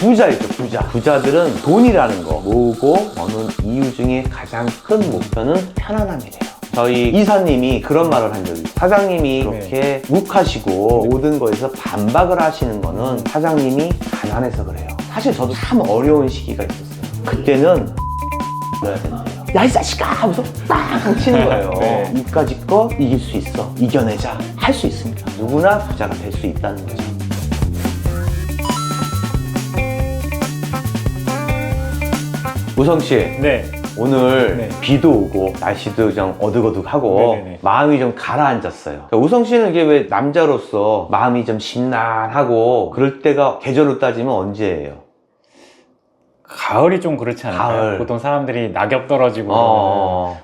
부자였죠, 부자. 부자들은 돈이라는 거 모으고 버는 이유 중에 가장 큰 목표는 편안함이래요. 저희 이사님이 그런 말을 한 적이 있어요. 사장님이 그렇게 욱하시고 모든 거에서 반박을 하시는 거는 사장님이 가난해서 그래요. 사실 저도 참 어려운 시기가 있었어요. 그때는 넣어야 된대요. 야, 이 자식아! 하면서 딱 치는 거예요. 네. 이까짓 거 이길 수 있어. 이겨내자. 할 수 있습니다. 누구나 부자가 될 수 있다는 거죠. 우성 씨, 네. 오늘 네. 비도 오고 날씨도 좀 어둑어둑하고 네네네. 마음이 좀 가라앉았어요. 우성 씨는 이게 왜 남자로서 마음이 좀 심란하고 그럴 때가 계절로 따지면 언제예요? 가을이 좀 그렇지 않을까요? 가을. 보통 사람들이 낙엽 떨어지고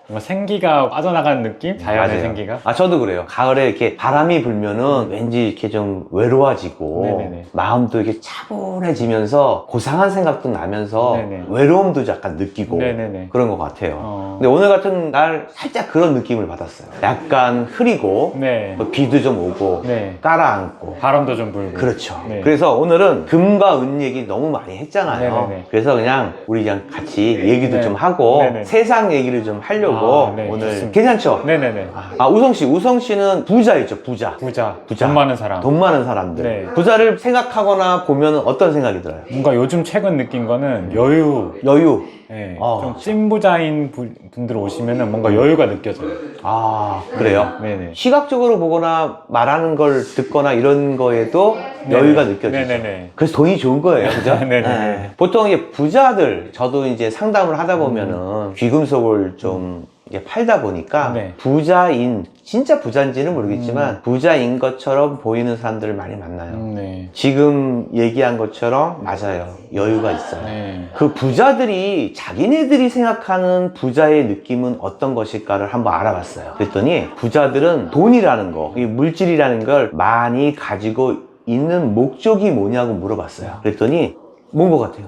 뭔가 생기가 빠져나가는 느낌? 자연의 맞아요. 생기가? 아, 저도 그래요. 가을에 이렇게 바람이 불면은 왠지 이렇게 좀 외로워지고 네네네. 마음도 이렇게 차분해지면서 고상한 생각도 나면서 네네. 외로움도 약간 느끼고 네네네. 그런 것 같아요. 근데 오늘 같은 날 살짝 그런 느낌을 받았어요. 약간 흐리고 네. 뭐 비도 좀 오고 네. 깔아앉고. 바람도 좀 불고. 그렇죠. 네. 그래서 오늘은 금과 은 얘기 너무 많이 했잖아요. 네네네. 그래서 그냥 우리 그냥 같이 얘기도 네. 좀 하고 네네. 세상 얘기를 좀 하려고 아, 네, 오늘 좋습니다. 괜찮죠? 네네네. 아, 우성 씨는 부자였죠, 부자. 부자. 부자. 돈 많은 사람. 돈 많은 사람들. 네. 부자를 생각하거나 보면 어떤 생각이 들어요? 뭔가 요즘 최근 느낀 거는 여유. 여유. 네. 어. 좀 찐부자인 분들 오시면은 뭔가 여유가 느껴져요. 아, 그래요? 네네. 시각적으로 보거나 말하는 걸 듣거나 이런 거에도 네네. 여유가 느껴지죠. 네네네. 그래서 돈이 좋은 거예요, 그죠? 네네네. 네. 보통 이게 부자들, 저도 이제 상담을 하다 보면은 귀금속을 좀 이게 팔다 보니까 네. 부자인, 진짜 부자인지는 모르겠지만 부자인 것처럼 보이는 사람들을 많이 만나요. 네. 지금 얘기한 것처럼 맞아요. 여유가 있어요. 네. 그 부자들이 자기네들이 생각하는 부자의 느낌은 어떤 것일까를 한번 알아봤어요. 그랬더니 부자들은 돈이라는 거, 이 물질이라는 걸 많이 가지고 있는 목적이 뭐냐고 물어봤어요. 그랬더니 뭔 것 같아요?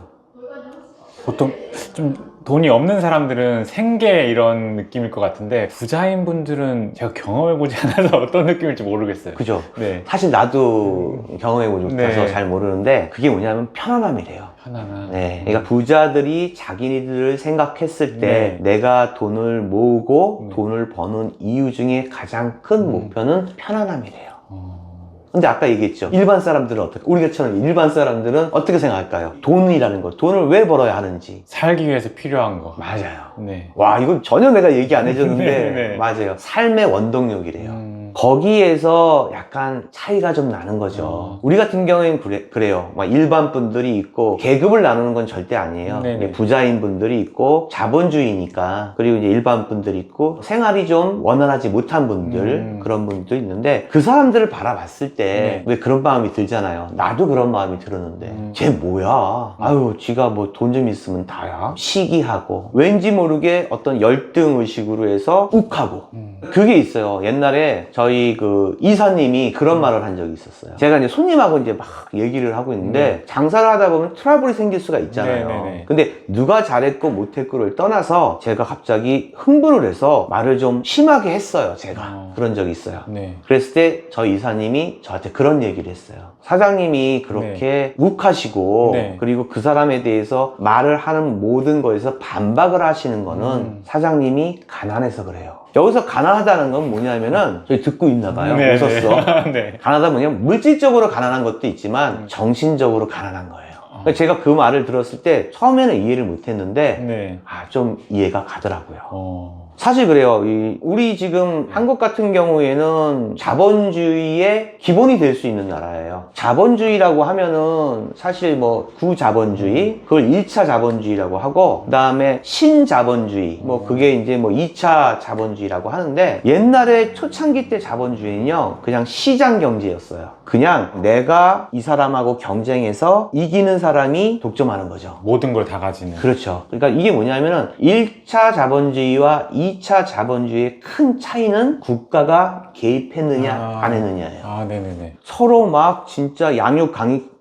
보통 좀 돈이 없는 사람들은 생계 이런 느낌일 것 같은데 부자인 분들은 제가 경험해보지 않아서 어떤 느낌일지 모르겠어요. 그죠? 네. 사실 나도 경험해보지 못해서 네. 잘 모르는데 그게 뭐냐면 편안함이래요. 편안한. 네. 그러니까 부자들이 자기네들을 생각했을 때 네. 내가 돈을 모으고 네. 돈을 버는 이유 중에 가장 큰 목표는 편안함이래요. 어. 근데 아까 얘기했죠. 일반 사람들은 어떻게, 우리처럼 일반 사람들은 어떻게 생각할까요? 돈이라는 거, 돈을 왜 벌어야 하는지. 살기 위해서 필요한 거. 맞아요. 네. 와, 이건 전혀 내가 얘기 안 해줬는데 네, 네. 맞아요. 삶의 원동력이래요. 거기에서 약간 차이가 좀 나는 거죠. 우리 같은 경우에는 그래요. 막 일반 분들이 있고 계급을 나누는 건 절대 아니에요. 네네. 이게 부자인 분들이 있고 자본주의니까, 그리고 이제 일반 분들이 있고 생활이 좀 원활하지 못한 분들, 그런 분들도 있는데 그 사람들을 바라봤을 때 왜 네. 그런 마음이 들잖아요. 나도 그런 마음이 들었는데 쟤 뭐야? 아유, 지가 뭐 돈 좀 있으면 다야? 시기하고 왠지 모르게 어떤 열등 의식으로 해서 욱하고 그게 있어요. 옛날에 저희 그 이사님이 그런 말을 한 적이 있었어요. 제가 이제 손님하고 이제 막 얘기를 하고 있는데 장사를 하다 보면 트러블이 생길 수가 있잖아요. 네네네. 근데 누가 잘했고 못했고를 떠나서 제가 갑자기 흥분을 해서 말을 좀 심하게 했어요. 제가 그런 적이 있어요. 네. 그랬을 때 저희 이사님이 저한테 그런 얘기를 했어요. 사장님이 그렇게 욱하시고 네. 그리고 그 사람에 대해서 말을 하는 모든 거에서 반박을 하시는 거는 사장님이 가난해서 그래요. 여기서 가난하다는 건 뭐냐면은 저희 듣고 있나 봐요. 네, 웃었어. 네. 가난하다 뭐냐면 물질적으로 가난한 것도 있지만 정신적으로 가난한 거예요. 그러니까 제가 그 말을 들었을 때 처음에는 이해를 못 했는데 네. 좀 이해가 가더라고요. 사실 그래요. 우리 지금 한국 같은 경우에는 자본주의의 기본이 될 수 있는 나라예요. 자본주의라고 하면은 사실 뭐 구자본주의, 그걸 1차 자본주의라고 하고, 그 다음에 신자본주의, 뭐 그게 이제 뭐 2차 자본주의라고 하는데, 옛날에 초창기 때 자본주의는요, 그냥 시장 경제였어요. 그냥 내가 이 사람하고 경쟁해서 이기는 사람이 독점하는 거죠. 모든 걸 다 가지는. 그렇죠. 그러니까 이게 뭐냐면은 1차 자본주의와 2차 자본주의의 큰 차이는 국가가 개입했느냐 안 했느냐예요. 아, 네네네. 서로 막 진짜 양육강식?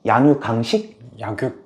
약육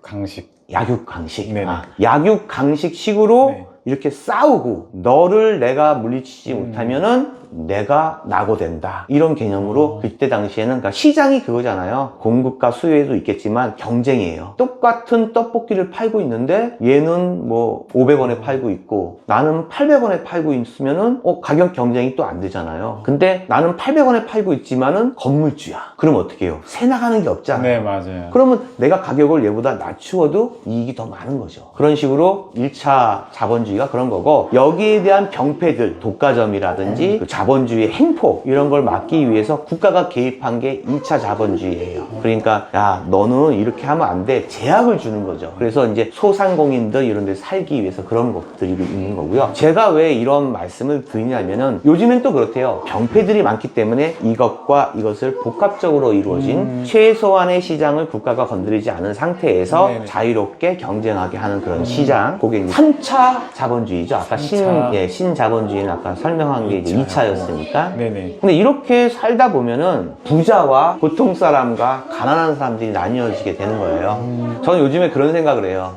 강식. 약육강식. 네네. 약육강식식으로 네. 이렇게 싸우고 너를 내가 물리치지 못하면은 내가 낙오된다 이런 개념으로 그때 당시에는 그러니까 시장이 그거잖아요. 공급과 수요에도 있겠지만 경쟁이에요. 똑같은 떡볶이를 팔고 있는데 얘는 뭐 500원에 팔고 있고 나는 800원에 팔고 있으면은 가격 경쟁이 또 안 되잖아요. 근데 나는 800원에 팔고 있지만은 건물주야. 그럼 어떻게 해요? 새 나가는 게 없잖아요. 네, 맞아요. 그러면 내가 가격을 얘보다 낮추어도 이익이 더 많은 거죠. 그런 식으로 1차 자본주의가 그런 거고, 여기에 대한 병폐들, 독과점이라든지 그 자본주의의 행포 이런 걸 막기 위해서 국가가 개입한 게 2차 자본주의예요. 그러니까 야 너는 이렇게 하면 안 돼, 제약을 주는 거죠. 그래서 이제 소상공인들 이런 데 살기 위해서 그런 것들이 있는 거고요. 제가 왜 이런 말씀을 드리냐면은 요즘엔 또 그렇대요. 병폐들이 많기 때문에 이것과 이것을 복합적으로 이루어진 최소한의 시장을 국가가 건드리지 않은 상태에서 네네. 자유롭게 경쟁하게 하는 그런 시장, 그게 이제 3차 자본주의죠. 아까 3차. 신자본주의는 아까 설명한 게 이제 2차였으니까. 네네. 근데 이렇게 살다 보면은 부자와 보통 사람과 가난한 사람들이 나뉘어지게 되는 거예요. 저는 요즘에 그런 생각을 해요.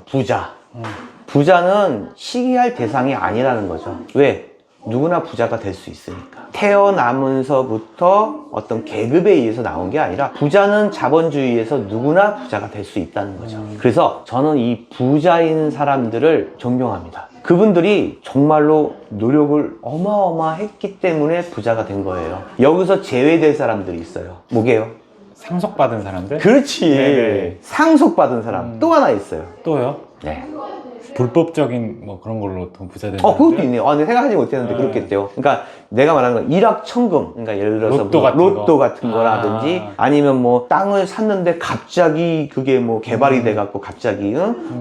부자는 시기할 대상이 아니라는 거죠. 왜? 누구나 부자가 될 수 있으니까. 태어나면서부터 어떤 계급에 의해서 나온 게 아니라 부자는 자본주의에서 누구나 부자가 될 수 있다는 거죠. 그래서 저는 이 부자인 사람들을 존경합니다. 그분들이 정말로 노력을 어마어마했기 때문에 부자가 된 거예요. 여기서 제외될 사람들이 있어요. 뭐게요? 상속받은 사람들? 그렇지. 네네. 상속받은 사람 또 하나 있어요. 또요? 네. 불법적인 뭐 그런 걸로 돈 부자된 그것도 사람들? 있네요. 내가 생각하지 못했는데 그렇겠대요. 그러니까 내가 말하는 건 일확천금. 그러니까 예를 들어서 로또 뭐 같은 로또 거. 같은 거라든지 아니면 뭐 땅을 샀는데 갑자기 그게 뭐 개발이 돼갖고 갑자기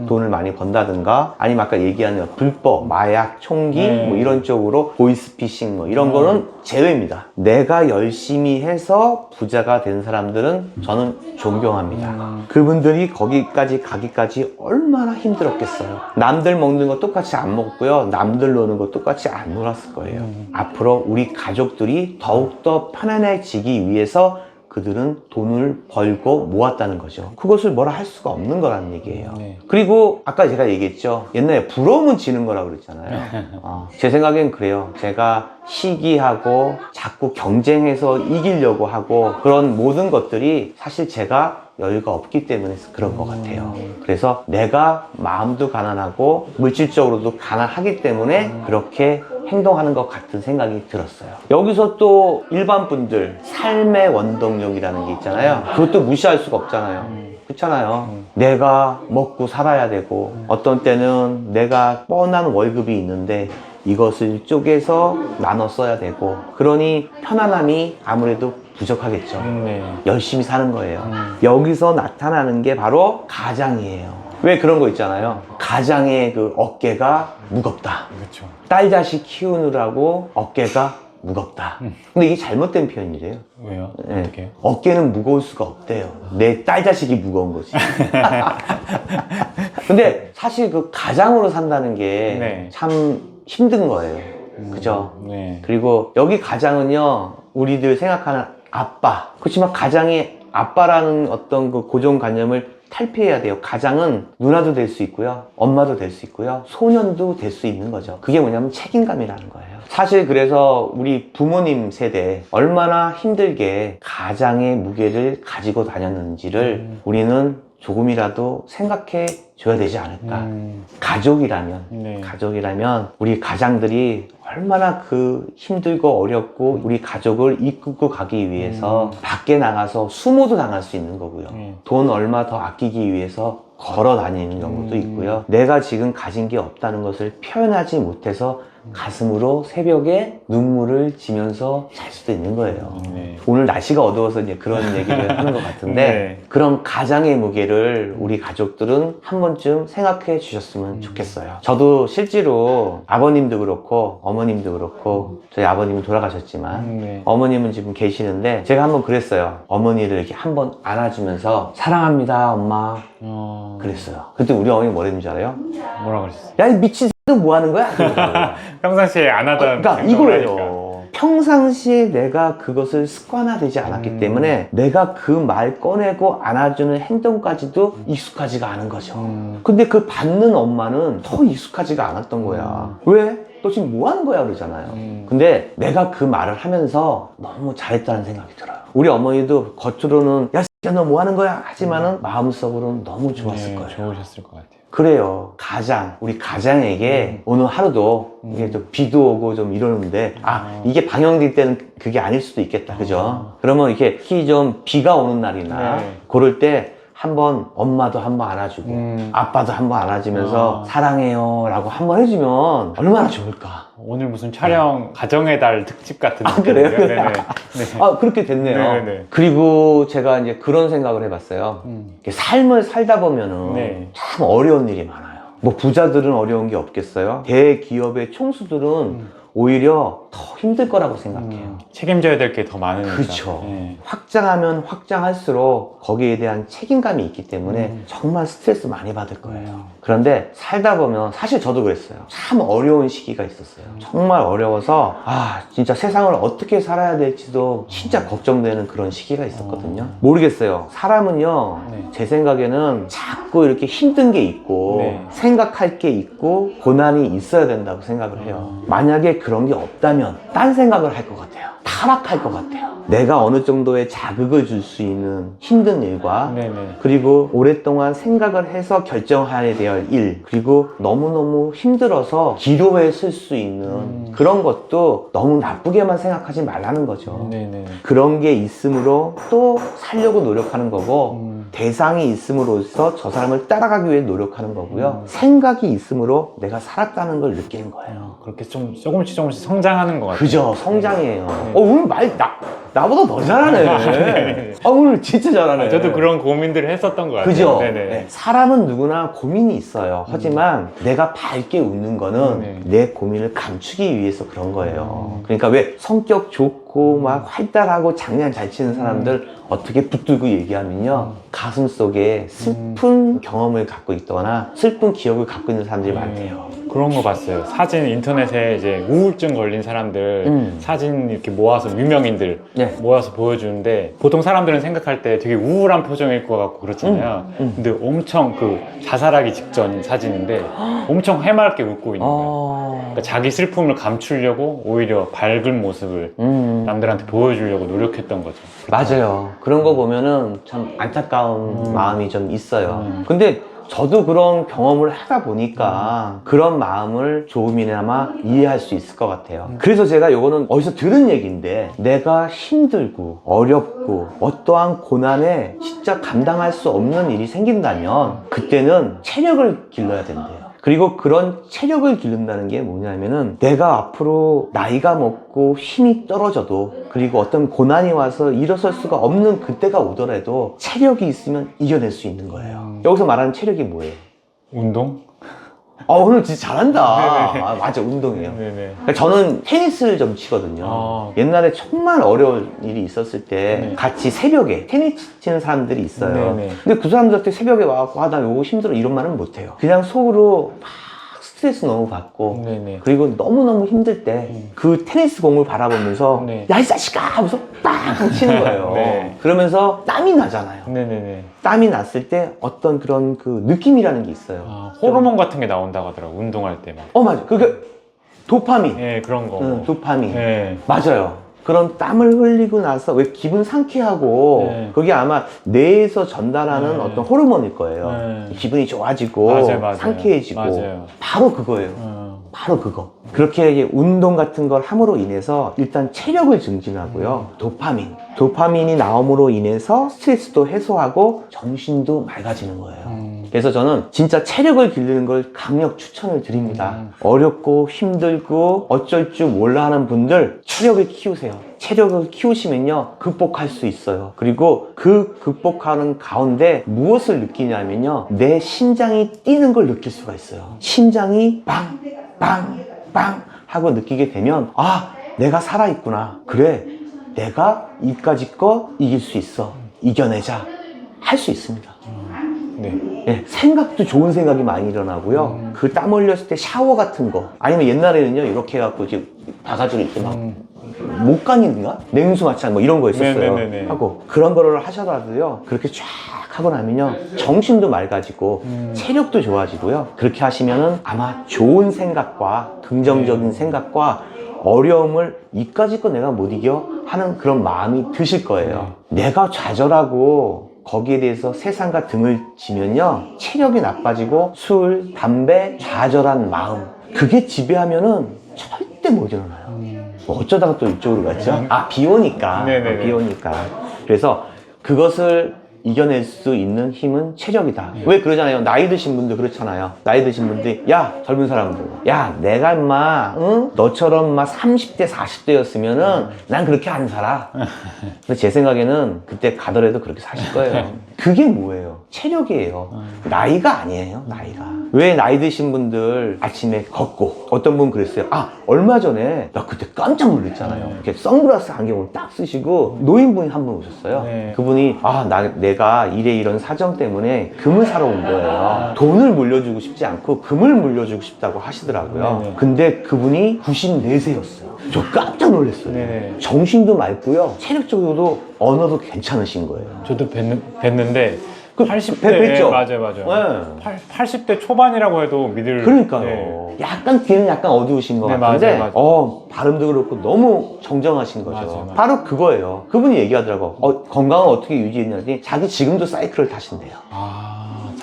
돈을 많이 번다든가, 아니면 아까 얘기하는 불법, 마약, 총기 네. 뭐 이런 쪽으로 보이스피싱 뭐 이런 거는 제외입니다. 내가 열심히 해서 부자가 된 사람들은 저는 존경합니다. 그분들이 거기까지 가기까지 얼마나 힘들었겠어요. 남들 먹는 거 똑같이 안 먹고요. 남들 노는 거 똑같이 안 놀았을 거예요. 앞으로 우리 가족들이 더욱더 편안해지기 위해서 그들은 돈을 벌고 모았다는 거죠. 그것을 뭐라 할 수가 없는 거라는 얘기예요. 네. 그리고 아까 제가 얘기했죠. 옛날에 부러우면 지는 거라고 그랬잖아요. 제 생각엔 그래요. 제가 시기하고 자꾸 경쟁해서 이기려고 하고 그런 모든 것들이 사실 제가 여유가 없기 때문에 그런 것 같아요. 그래서 내가 마음도 가난하고 물질적으로도 가난하기 때문에 그렇게 행동하는 것 같은 생각이 들었어요. 여기서 또 일반 분들 삶의 원동력이라는 게 있잖아요. 그것도 무시할 수가 없잖아요. 그렇잖아요. 내가 먹고 살아야 되고 어떤 때는 내가 뻔한 월급이 있는데 이것을 쪼개서 나눠 써야 되고, 그러니 편안함이 아무래도 부족하겠죠. 네. 열심히 사는 거예요. 여기서 나타나는 게 바로 가장이에요. 왜 그런 거 있잖아요. 가장의 그 어깨가 무겁다. 그렇죠. 딸 자식 키우느라고 어깨가 무겁다. 근데 이게 잘못된 표현이래요. 왜요? 네. 어떻게? 어깨는 무거울 수가 없대요. 내 딸 자식이 무거운 거지. 근데 사실 그 가장으로 산다는 게 네. 참 힘든 거예요. 그죠? 네. 그리고 여기 가장은요, 우리들 생각하는 아빠. 그렇지만 가장이 아빠라는 어떤 그 고정관념을 탈피해야 돼요. 가장은 누나도 될 수 있고요, 엄마도 될 수 있고요, 소년도 될 수 있는 거죠. 그게 뭐냐면 책임감이라는 거예요. 사실 그래서 우리 부모님 세대 얼마나 힘들게 가장의 무게를 가지고 다녔는지를 우리는 조금이라도 생각해 줘야 되지 않을까. 가족이라면 네. 가족이라면 우리 가장들이 얼마나 그 힘들고 어렵고 우리 가족을 이끌고 가기 위해서 밖에 나가서 수모도 당할 수 있는 거고요. 돈 얼마 더 아끼기 위해서 걸어 다니는 경우도 있고요. 내가 지금 가진 게 없다는 것을 표현하지 못해서 가슴으로 새벽에 눈물을 지면서 잘 수도 있는 거예요. 네. 오늘 날씨가 어두워서 이제 그런 얘기를 하는 것 같은데 네. 그런 가장의 무게를 우리 가족들은 한 번쯤 생각해 주셨으면 좋겠어요. 저도 실제로 아버님도 그렇고 어머님도 그렇고, 저희 아버님은 돌아가셨지만 네. 어머님은 지금 계시는데 제가 한번 그랬어요. 어머니를 이렇게 한번 안아주면서 사랑합니다 엄마 그랬어요. 그때 우리 어머니 뭐랬는 줄 알아요? 뭐라 그러셨어요? 야 이 미친 X는 뭐 하는 거야? 평상시에 안 하던 그러니까 행동을 이거예요. 하니까. 평상시에 내가 그것을 습관화되지 않았기 때문에 내가 그 말 꺼내고 안아주는 행동까지도 익숙하지가 않은 거죠. 근데 그 받는 엄마는 더 익숙하지가 않았던 거야. 왜? 너 지금 뭐 하는 거야? 그러잖아요. 근데 내가 그 말을 하면서 너무 잘했다는 생각이 들어요. 우리 어머니도 겉으로는 야 너 뭐 하는 거야? 하지만은 마음속으로는 너무 좋았을 거예요. 좋으셨을 것 같아요. 그래요. 우리 가장에게 오늘 하루도 이게 또 비도 오고 좀 이러는데 이게 방영될 때는 그게 아닐 수도 있겠다. 그죠? 그러면 이렇게 특히 좀 비가 오는 날이나 그럴 때 한번 엄마도 한번 안아주고 아빠도 한번 안아주면서 사랑해요 라고 한번 해주면 얼마나 좋을까. 오늘 무슨 촬영 가정의 달 특집 같은 그래요? 네네. 네. 그렇게 됐네요. 네네. 그리고 제가 이제 그런 생각을 해봤어요. 이렇게 삶을 살다 보면은 네. 참 어려운 일이 많아요. 뭐 부자들은 어려운 게 없겠어요? 대기업의 총수들은 오히려 더 힘들 거라고 생각해요. 책임져야 될 게 더 많으니까. 그렇죠. 네. 확장하면 확장할수록 거기에 대한 책임감이 있기 때문에 정말 스트레스 많이 받을 거예요. 그런데 살다 보면 사실 저도 그랬어요. 참 어려운 시기가 있었어요. 정말 어려워서 진짜 세상을 어떻게 살아야 될지도 진짜 걱정되는 그런 시기가 있었거든요. 모르겠어요. 사람은요, 제 생각에는 자꾸 이렇게 힘든 게 있고 생각할 게 있고 고난이 있어야 된다고 생각을 해요. 만약에 그런 게 없다면 딴 생각을 할 것 같아요. 타락할 것 같아요. 내가 어느 정도의 자극을 줄 수 있는 힘든 일과 그리고 오랫동안 생각을 해서 결정해야 될 일, 그리고 너무너무 힘들어서 기로에 쓸 수 있는 그런 것도 너무 나쁘게만 생각하지 말라는 거죠. 그런 게 있으므로 또 살려고 노력하는 거고 대상이 있음으로써 저 사람을 따라가기 위해 노력하는 거고요. 생각이 있으므로 내가 살았다는 걸 느끼는 거예요. 그렇게 좀 조금씩 성장하는 것 같아요. 그죠, 성장이에요. 오늘 나보다 더 잘하네. 오늘 진짜 잘하네. 저도 그런 고민들을 했었던 것 같아요. 그죠? 사람은 누구나 고민이 있어요. 하지만 내가 밝게 웃는 거는 내 고민을 감추기 위해서 그런 거예요. 그러니까 왜 성격 좋고 막 활달하고 장난 잘 치는 사람들 어떻게 붙들고 얘기하면요, 가슴 속에 슬픈 경험을 갖고 있거나 슬픈 기억을 갖고 있는 사람들이 많대요. 그런 거 봤어요. 사진 인터넷에 이제 우울증 걸린 사람들 사진 이렇게 모아서 유명인들 모아서 보여주는데, 보통 사람들은 생각할 때 되게 우울한 표정일 것 같고 그렇잖아요. 근데 엄청 그 자살하기 직전 사진인데 엄청 해맑게 웃고 있는 거예요. 그러니까 자기 슬픔을 감추려고 오히려 밝은 모습을 남들한테 보여주려고 노력했던 거죠. 맞아요. 그런 거 보면은 참 안타까운 마음이 좀 있어요. 근데 저도 그런 경험을 하다 보니까 그런 마음을 조금이나마 이해할 수 있을 것 같아요. 그래서 제가 요거는 어디서 들은 얘기인데, 내가 힘들고 어렵고 어떠한 고난에 진짜 감당할 수 없는 일이 생긴다면 그때는 체력을 길러야 된대요. 그리고 그런 체력을 기른다는 게 뭐냐면은, 내가 앞으로 나이가 먹고 힘이 떨어져도, 그리고 어떤 고난이 와서 일어설 수가 없는 그때가 오더라도 체력이 있으면 이겨낼 수 있는 거예요. 여기서 말하는 체력이 뭐예요? 운동? 오늘 진짜 잘한다. 맞아, 운동이에요. 그러니까 저는 테니스를 좀 치거든요. 옛날에 정말 어려운 일이 있었을 때 같이 새벽에 테니스 치는 사람들이 있어요. 근데 그 사람들한테 새벽에 와갖고 나 요거 힘들어 이런 말은 못해요. 그냥 속으로 막 스트레스 너무 받고 그리고 너무너무 힘들 때 그 테니스 공을 바라보면서 야, 이 자식아 하면서 빵 치는 거예요. 그러면서 땀이 나잖아요. 땀이 났을 때 어떤 그런 그 느낌이라는 게 있어요. 호르몬 같은 게 나온다고 하더라고요. 운동할 때 막. 맞아. 그게 도파민. 그런 거. 도파민. 맞아요. 그런 땀을 흘리고 나서 왜 기분 상쾌하고 그게 아마 뇌에서 전달하는 어떤 호르몬일 거예요. 기분이 좋아지고 맞아요. 상쾌해지고 바로 그거예요. 바로 그거. 그렇게 운동 같은 걸 함으로 인해서 일단 체력을 증진하고요. 도파민이 나옴으로 인해서 스트레스도 해소하고 정신도 맑아지는 거예요. 그래서 저는 진짜 체력을 기르는 걸 강력 추천을 드립니다. 어렵고 힘들고 어쩔 줄 몰라 하는 분들 체력을 키우세요. 체력을 키우시면요, 극복할 수 있어요. 그리고 그 극복하는 가운데 무엇을 느끼냐면요, 내 심장이 뛰는 걸 느낄 수가 있어요. 심장이 빵 하고 느끼게 되면, 내가 살아있구나. 그래, 내가 이까짓 거 이길 수 있어. 이겨내자. 할 수 있습니다. 생각도 좋은 생각이 많이 일어나고요. 그 땀 흘렸을 때 샤워 같은 거, 아니면 옛날에는요, 이렇게 해갖고 이렇게 봐가지고 이렇게 막 목간인가? 냉수 마찰 뭐 이런 거 있었어요. 네네네네. 하고 그런 거를 하셔도요. 그렇게 쫙 하고 나면요. 정신도 맑아지고 체력도 좋아지고요. 그렇게 하시면은 아마 좋은 생각과 긍정적인 생각과 어려움을 이까짓 거 내가 못 이겨 하는 그런 마음이 드실 거예요. 내가 좌절하고 거기에 대해서 세상과 등을 지면요. 체력이 나빠지고 술, 담배, 좌절한 마음 그게 지배하면은 절대 못 일어나요. 뭐 어쩌다가 또 이쪽으로 갔죠? 아, 비 오니까. 네네네. 비 오니까. 그래서 그것을 이겨낼 수 있는 힘은 체력이다. 왜 그러잖아요. 나이 드신 분들 그렇잖아요. 나이 드신 분들이 야 젊은 사람들 야 내가 인마 응? 너처럼 막 30대 40대였으면은 난 그렇게 안 살아. 근데 제 생각에는 그때 가더라도 그렇게 사실 거예요. 그게 뭐예요? 체력이에요. 나이가 아니에요. 나이가. 왜 나이 드신 분들 아침에 걷고 어떤 분 그랬어요. 아 얼마 전에 나 그때 깜짝 놀랐잖아요. 이렇게 선글라스 안경을 딱 쓰시고 노인분이 한 분 오셨어요. 네. 그분이 내가 이런 사정 때문에 금을 사러 온 거예요. 돈을 물려주고 싶지 않고 금을 물려주고 싶다고 하시더라고요. 네네. 근데 그분이 94세였어요. 저 깜짝 놀랐어요. 네네. 정신도 맑고요. 체력적으로도 언어도 괜찮으신 거예요. 저도 뵀는데 그 80대 뵀죠? 맞아요. 네. 80대 초반이라고 해도 믿을. 그러니까요. 네. 약간 귀는 약간 어두우신 것 네, 같은데, 맞아요. 발음도 그렇고 너무 정정하신 거죠. 맞아요. 바로 그거예요. 그분이 얘기하더라고. 건강을 어떻게 유지했냐니 자기 지금도 사이클을 타신대요.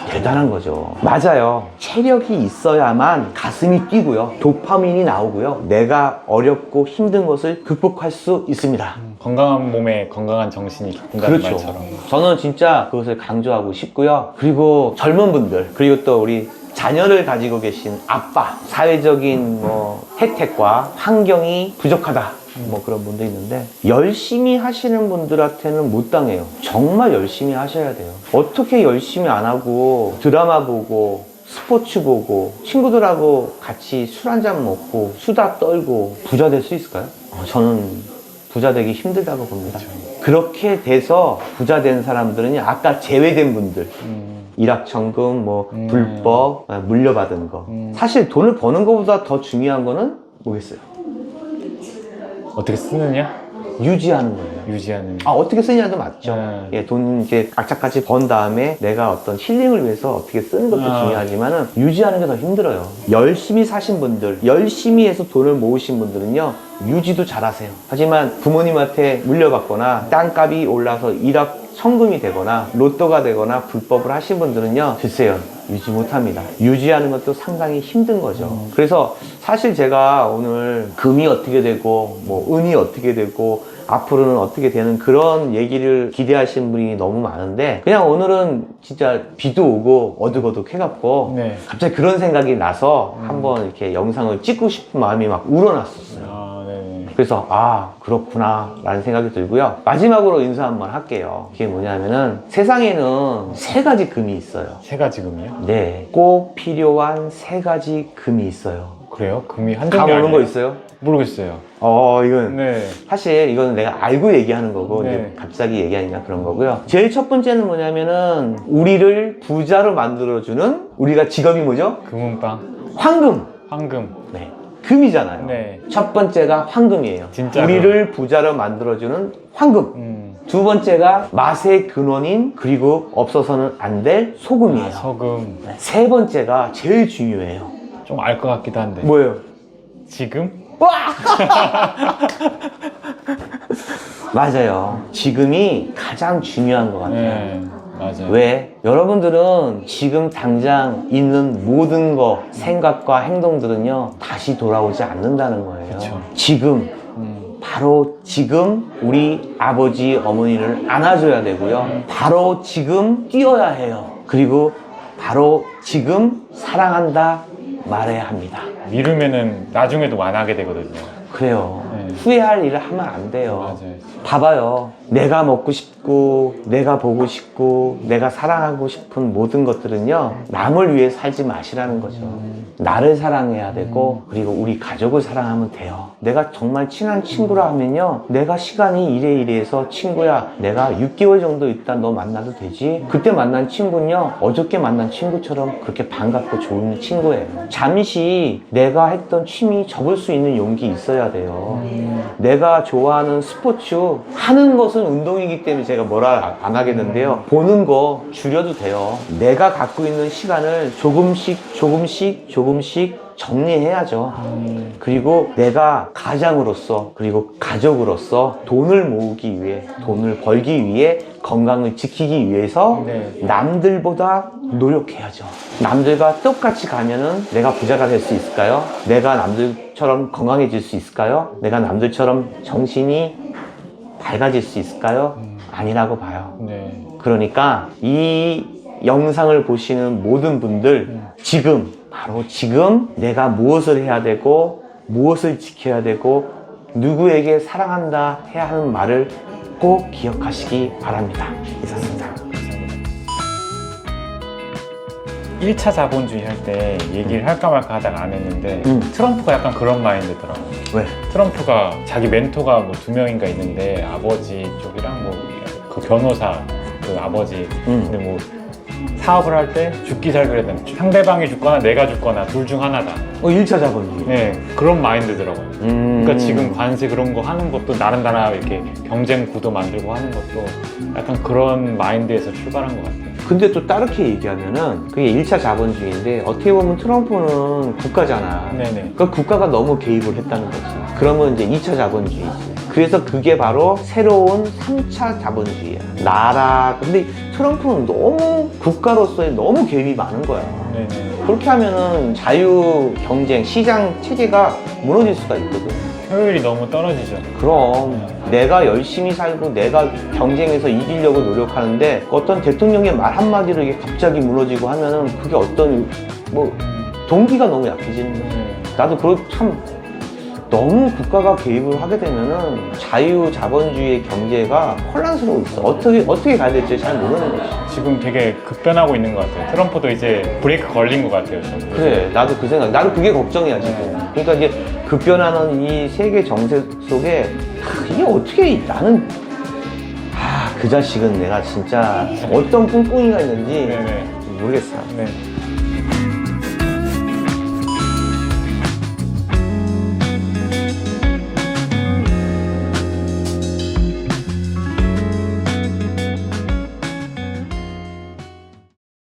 대단한 거죠. 맞아요. 체력이 있어야만 가슴이 뛰고요. 도파민이 나오고요. 내가 어렵고 힘든 것을 극복할 수 있습니다. 건강한 몸에 건강한 정신이 깃든다는 그렇죠. 말처럼. 저는 진짜 그것을 강조하고 싶고요. 그리고 젊은 분들, 그리고 또 우리 자녀를 가지고 계신 아빠, 사회적인 뭐 혜택과 환경이 부족하다. 뭐 그런 분도 있는데 열심히 하시는 분들한테는 못 당해요. 정말 열심히 하셔야 돼요. 어떻게 열심히 안 하고 드라마 보고 스포츠 보고 친구들하고 같이 술 한잔 먹고 수다 떨고 부자 될 수 있을까요? 저는 부자 되기 힘들다고 봅니다. 그렇게 돼서 부자 된 사람들은 아까 제외된 분들 일확천금, 뭐 불법, 물려받은 거. 사실 돈을 버는 것보다 더 중요한 거는 뭐겠어요? 어떻게 쓰느냐? 유지하는 거예요. 유지하는. 어떻게 쓰냐도 맞죠. 네. 예, 돈 이제 악착같이 번 다음에 내가 어떤 힐링을 위해서 어떻게 쓰는 것도 중요하지만은 유지하는 게 더 힘들어요. 열심히 사신 분들, 열심히 해서 돈을 모으신 분들은요, 유지도 잘하세요. 하지만 부모님한테 물려받거나 땅값이 올라서 일확천금이 되거나 로또가 되거나 불법을 하신 분들은요, 글쎄요, 유지 못합니다. 유지하는 것도 상당히 힘든 거죠. 그래서 사실 제가 오늘 금이 어떻게 되고 뭐 은이 어떻게 되고 앞으로는 어떻게 되는 그런 얘기를 기대하시는 분이 너무 많은데 그냥 오늘은 진짜 비도 오고 어둑어둑 해갖고 네. 갑자기 그런 생각이 나서 한번 이렇게 영상을 찍고 싶은 마음이 막 우러났었어요. 네네. 그래서 그렇구나 라는 생각이 들고요. 마지막으로 인사 한번 할게요. 그게 뭐냐면은 세상에는 3가지 금이 있어요. 3가지 금이요? 네, 꼭 필요한 3가지 금이 있어요. 그래요? 금이 한 다 종류 모르는 아니에요? 거 있어요? 모르겠어요. 이건 네. 사실 이거는 내가 알고 얘기하는 거고 네. 이제 갑자기 얘기하니까 그런 거고요. 제일 첫 번째는 뭐냐면은 우리를 부자로 만들어주는 우리가 직업이 뭐죠? 금은방. 황금. 황금. 네, 금이잖아요. 네. 첫 번째가 황금이에요. 진짜 우리를 부자로 만들어주는 황금. 두 번째가 맛의 근원인 그리고 없어서는 안 될 소금이에요. 소금. 네, 세 번째가 제일 중요해요. 좀 알 것 같기도 한데. 뭐예요? 지금? 맞아요. 지금이 가장 중요한 것 같아요. 네. 맞아요. 왜? 여러분들은 지금 당장 있는 모든 거, 생각과 행동들은요, 다시 돌아오지 않는다는 거예요. 그쵸. 지금, 바로 지금 우리 아버지, 어머니를 안아줘야 되고요. 바로 지금 뛰어야 해요. 그리고 바로 지금 사랑한다 말해야 합니다. 미루면은 나중에도 안 하게 되거든요. 그래요. 네. 후회할 일을 하면 안 돼요. 맞아요. 봐봐요. 내가 먹고 싶고 내가 보고 싶고 내가 사랑하고 싶은 모든 것들은요 남을 위해 살지 마시라는 거죠. 나를 사랑해야 되고 그리고 우리 가족을 사랑하면 돼요. 내가 정말 친한 친구라 하면요 내가 시간이 이래해서 친구야 내가 6개월 정도 있다 너 만나도 되지? 그때 만난 친구는요 어저께 만난 친구처럼 그렇게 반갑고 좋은 친구예요. 잠시 내가 했던 취미 접을 수 있는 용기 있어야 돼요. 내가 좋아하는 스포츠 하는 것은 운동이기 때문에 제가 뭐라 안 하겠는데요 보는 거 줄여도 돼요. 내가 갖고 있는 시간을 조금씩 정리해야죠. 그리고 내가 가장으로서 그리고 가족으로서 돈을 모으기 위해 돈을 벌기 위해 건강을 지키기 위해서 남들보다 노력해야죠. 남들과 똑같이 가면은 내가 부자가 될 수 있을까요? 내가 남들처럼 건강해질 수 있을까요? 내가 남들처럼 정신이 밝아질 수 있을까요? 아니라고 봐요. 그러니까 이 영상을 보시는 모든 분들 바로 지금 내가 무엇을 해야 되고 무엇을 지켜야 되고 누구에게 사랑한다 해야 하는 말을 꼭 기억하시기 바랍니다. 이상입니다. 1차 자본주의 할 때 얘기를 할까 말까 하다가 안 했는데 트럼프가 약간 그런 마인드더라고요. 왜? 트럼프가 자기 멘토가 뭐 2명인가 있는데 아버지 쪽이랑 뭐 그 변호사 그 아버지 근데 뭐 사업을 할 때 죽기 살기 하든 상대방이 죽거나 내가 죽거나 둘 중 하나다. 1차 자본주의. 네, 그런 마인드더라고요. 그러니까 지금 관세 그런 거 하는 것도 나라 이렇게 경쟁 구도 만들고 하는 것도 약간 그런 마인드에서 출발한 것 같아요. 근데 또 다르게 얘기하면은 그게 1차 자본주의인데 어떻게 보면 트럼프는 국가잖아. 그러니까 국가가 너무 개입을 했다는 거지. 그러면 이제 2차 자본주의지. 그래서 그게 바로 새로운 3차 자본주의야. 근데 트럼프는 너무 국가로서의 너무 개입이 많은 거야. 그렇게 하면은 자유 경쟁, 시장 체계가 무너질 수가 있거든. 효율이 너무 떨어지죠. 그럼 내가 열심히 살고 내가 경쟁에서 이기려고 노력하는데 어떤 대통령의 말 한마디로 이게 갑자기 무너지고 하면은 그게 어떤 동기가 너무 약해지는 거지. 나도 참 너무 국가가 개입을 하게 되면은 자유 자본주의 경제가 혼란스러워 있어. 어떻게 가야 될지 잘 모르는 거지. 지금 되게 급변하고 있는 것 같아요. 트럼프도 이제 브레이크 걸린 것 같아요. 저는. 그래, 나도 그 생각. 나도 그게 걱정이야 지금. 그러니까 이제 급변하는 이 세계 정세 속에 이게 어떻게 나는 그 자식은 내가 진짜 어떤 꿍꿍이가 있는지 모르겠어.